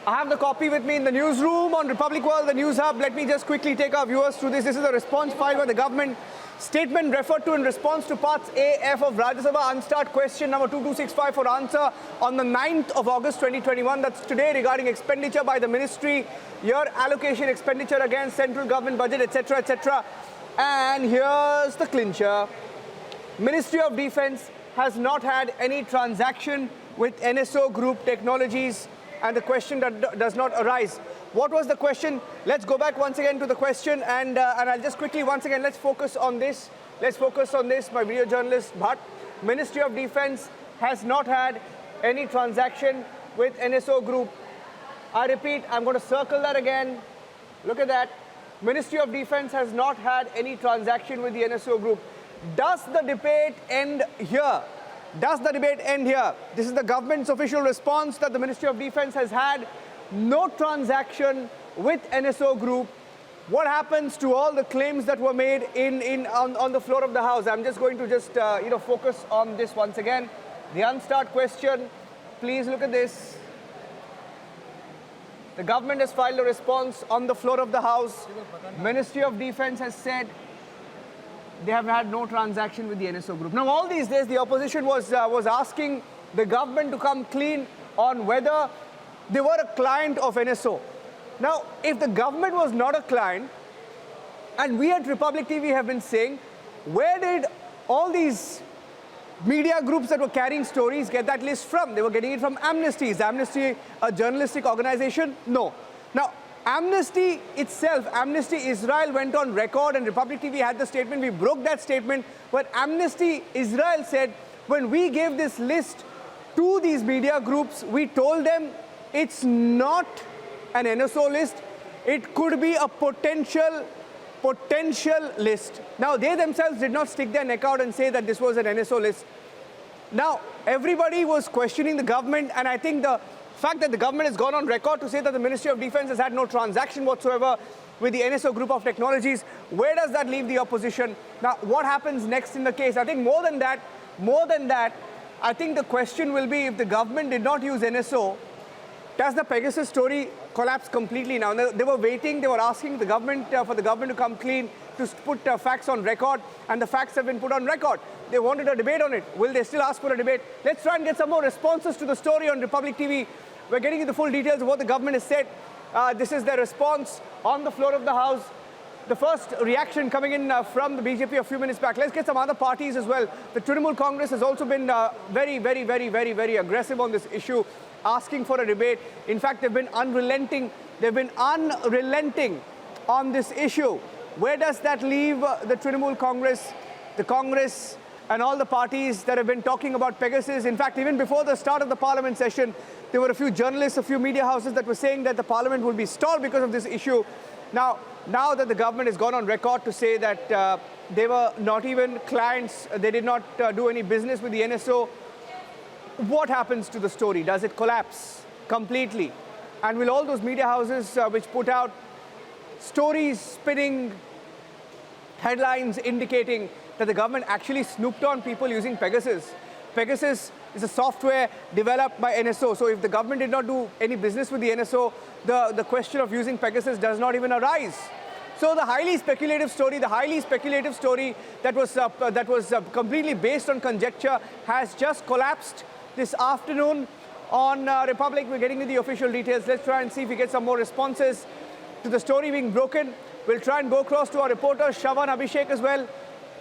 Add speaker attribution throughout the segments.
Speaker 1: I have the copy with me in the newsroom on Republic World, the News Hub. Let me just quickly take our viewers through this. This is a response filed by the government. Statement referred to in response to parts A, F of Rajya Sabha Unstart question number 2265 for answer on the 9th of August 2021. That's today, regarding expenditure by the ministry, year allocation, expenditure against central government budget, etc., etc. And here's the clincher. Ministry of Defence has not had any transaction with NSO Group Technologies, and the question that does not arise. What was the question? Let's go back once again to the question, and I'll just quickly once again, let's focus on this. Let's focus on this, my video journalist. But Ministry of Defence has not had any transaction with NSO Group. I repeat, I'm going to circle that again. Look at that. Ministry of Defence has not had any transaction with the NSO Group. Does the debate end here? Does the debate end here? This is the government's official response, that the Ministry of Defence has had no transaction with NSO Group. What happens to all the claims that were made on the floor of the House? I'm just going to just focus on this once again. The Unstart question. Please look at this. The government has filed a response on the floor of the House. Ministry of Defence has said they have had no transaction with the NSO Group. Now, all these days, the opposition was asking the government to come clean on whether they were a client of NSO. Now, if the government was not a client, and we at Republic TV have been saying, where did all these media groups that were carrying stories get that list from? They were getting it from Amnesty. Is Amnesty a journalistic organization? No. Now, Amnesty itself, Amnesty Israel went on record, and Republic TV had the statement. We broke that statement. But Amnesty Israel said, when we gave this list to these media groups, we told them it's not an NSO list. It could be a potential list. Now, they themselves did not stick their neck out and say that this was an NSO list. Now, everybody was questioning the government, and I think the fact that the government has gone on record to say that the Ministry of Defence has had no transaction whatsoever with the NSO Group of Technologies, where does that leave the opposition? Now, what happens next in the case? I think more than that, I think the question will be, if the government did not use NSO, does the Pegasus story collapse completely now? They were waiting, they were asking the government for the government to come clean, to put facts on record, and the facts have been put on record. They wanted a debate on it. Will they still ask for a debate? Let's try and get some more responses to the story on Republic TV. We're getting you the full details of what the government has said. This is their response on the floor of the House. The first reaction coming in from the BJP a few minutes back. Let's get some other parties as well. The Trinamool Congress has also been very aggressive on this issue, asking for a debate. In fact, they've been unrelenting. They've been unrelenting on this issue. Where does that leave the Trinamool Congress, the Congress, and all the parties that have been talking about Pegasus? In fact, even before the start of the parliament session, there were a few journalists, a few media houses that were saying that the parliament will be stalled because of this issue. Now that the government has gone on record to say that they were not even clients, they did not do any business with the NSO, what happens to the story? Does it collapse completely? And will all those media houses which put out stories, spinning headlines indicating that the government actually snooped on people using Pegasus? Pegasus is a software developed by NSO. So if the government did not do any business with the NSO, the question of using Pegasus does not even arise. So the highly speculative story that was completely based on conjecture has just collapsed this afternoon on Republic. We're getting to the official details. Let's try and see if we get some more responses to the story being broken. We'll try and go across to our reporters, Shravan, Abhishek as well.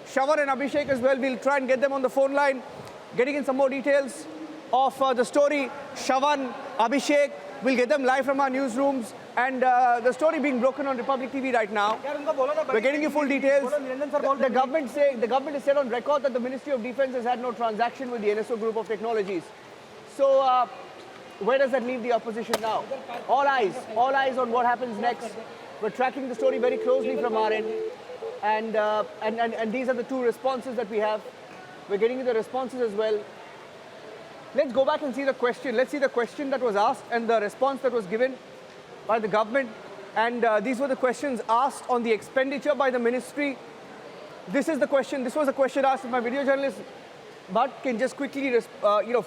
Speaker 1: Shravan and Abhishek as well. We'll try and get them on the phone line, getting in some more details of the story. Shravan, Abhishek, we'll get them live from our newsrooms. And the story being broken on Republic TV right now. We're getting you full details. The government has said on record that the Ministry of Defence has had no transaction with the NSO Group of Technologies. So where does that leave the opposition now? All eyes on what happens next. We're tracking the story very closely from our end. And these are the two responses that we have. We're getting you the responses as well. Let's go back and see the question. Let's see the question that was asked and the response that was given by the government. And these were the questions asked on the expenditure by the ministry. This is the question. This was a question asked of my video journalist, but can just quickly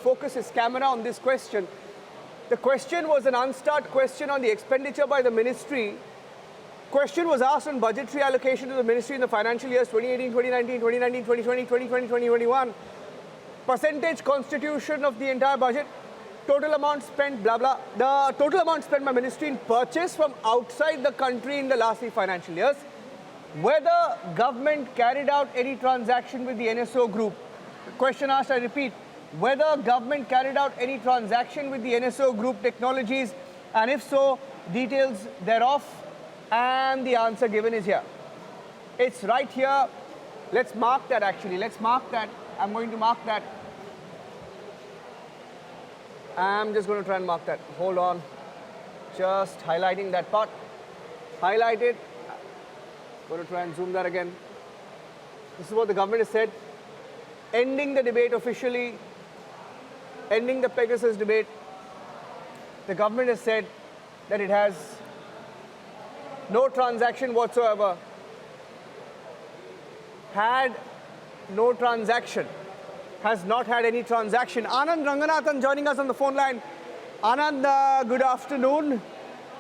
Speaker 1: focus his camera on this question. The question was an unstart question on the expenditure by the ministry. Question was asked on budgetary allocation to the ministry in the financial years 2018, 2019, 2019, 2020, 2020, 2021. Percentage constitution of the entire budget. Total amount spent, blah, blah. The total amount spent by ministry in purchase from outside the country in the last 3 financial years. Whether government carried out any transaction with the NSO group. The question asked, I repeat, whether government carried out any transaction with the NSO group technologies, and if so, details thereof, and the answer given is here. It's right here. Let's mark that actually. Let's mark that. I'm going to mark that. I'm just going to try and mark that. Hold on. Just highlighting that part. Highlight it. Going to try and zoom that again. This is what the government has said. Ending the debate officially. Ending the Pegasus debate. The government has said that it has no transaction whatsoever. Had no transaction. Has not had any transaction. Anand, Ranganathan joining us on the phone line. Anand, good afternoon.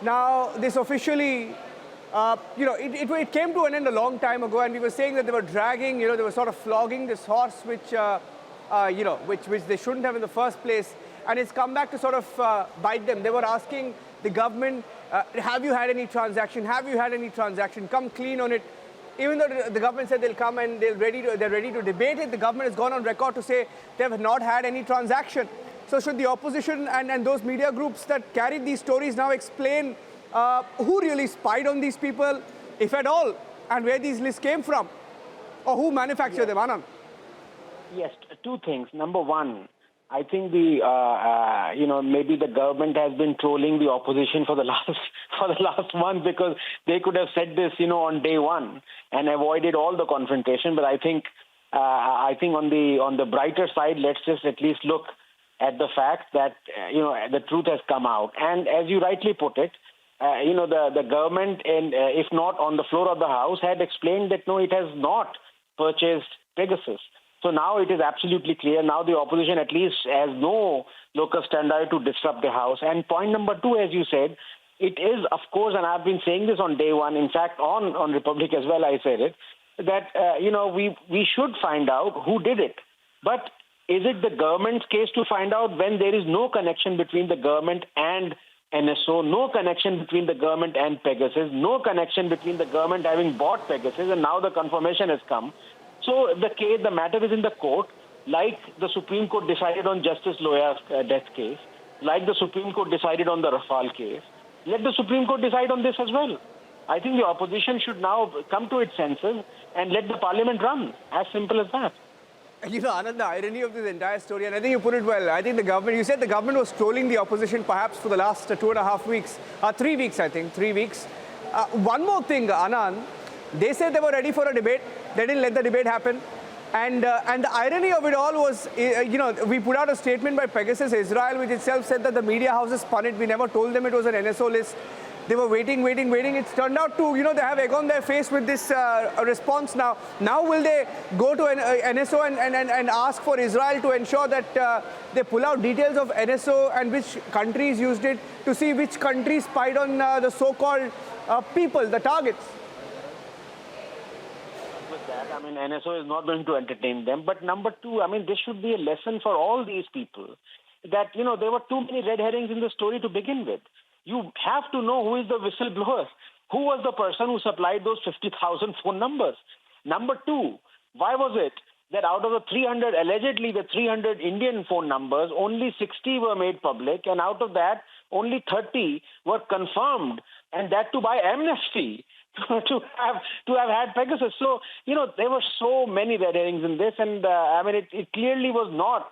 Speaker 1: Now, this officially, it came to an end a long time ago, and we were saying that they were dragging, they were sort of flogging this horse, which they shouldn't have in the first place. And it's come back to sort of bite them. They were asking the government, have you had any transaction? Have you had any transaction? Come clean on it. Even though the government said they'll come and they're ready to debate it, the government has gone on record to say they have not had any transaction. So should the opposition and those media groups that carried these stories now explain who really spied on these people, if at all, and where these lists came from, or who manufactured them, Anand?
Speaker 2: Yes, 2 things. Number one, I think maybe the government has been trolling the opposition for the last month, because they could have said this, on day one and avoided all the confrontation. But I think on the brighter side, let's just at least look at the fact that the truth has come out. And as you rightly put it, the government, if not on the floor of the House, had explained that no, it has not purchased Pegasus. So now it is absolutely clear. Now the opposition at least has no locus standi to disrupt the House. And point number 2, as you said, it is, of course, and I've been saying this on day one, in fact, on Republic as well, I said it, that, we should find out who did it. But is it the government's case to find out when there is no connection between the government and NSO, no connection between the government and Pegasus, no connection between the government having bought Pegasus, and now the confirmation has come. So the matter is in the court, like the Supreme Court decided on Justice Loya's death case, like the Supreme Court decided on the Rafale case. Let the Supreme Court decide on this as well. I think the opposition should now come to its senses and let the parliament run. As simple as that.
Speaker 1: Anand, the irony of this entire story, and I think you put it well, I think you said the government was trolling the opposition perhaps for the last 2.5 weeks, 3 weeks, I think, 3 weeks. One more thing, Anand, they said they were ready for a debate. They didn't let the debate happen. And the irony of it all was, we put out a statement by Pegasus Israel, which itself said that the media houses spun it. We never told them it was an NSO list. They were waiting. It's turned out to, they have egg on their face with this response now. Now will they go to NSO and ask for Israel to ensure that they pull out details of NSO and which countries used it, to see which countries spied on the so-called people, the targets?
Speaker 2: With that, NSO is not going to entertain them. But number 2, this should be a lesson for all these people that, there were too many red herrings in the story to begin with. You have to know who is the whistleblower. Who was the person who supplied those 50,000 phone numbers? Number 2, why was it that out of the 300, allegedly the 300 Indian phone numbers, only 60 were made public, and out of that, only 30 were confirmed, and that too by amnesty? to have had Pegasus. So, there were so many red herrings in this, and it clearly was not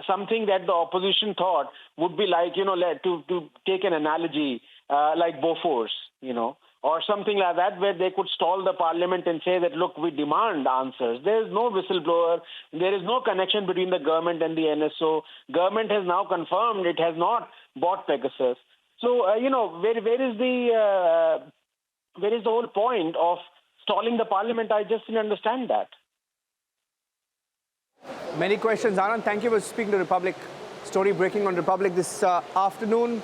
Speaker 2: something that the opposition thought would be like, to take an analogy like Bofors, or something like that, where they could stall the parliament and say that, look, we demand answers. There is no whistleblower. There is no connection between the government and the NSO. Government has now confirmed it has not bought Pegasus. So, where is the whole point of stalling the parliament? I just didn't understand that.
Speaker 1: Many questions. Anand, thank you for speaking to Republic. Story breaking on Republic this afternoon.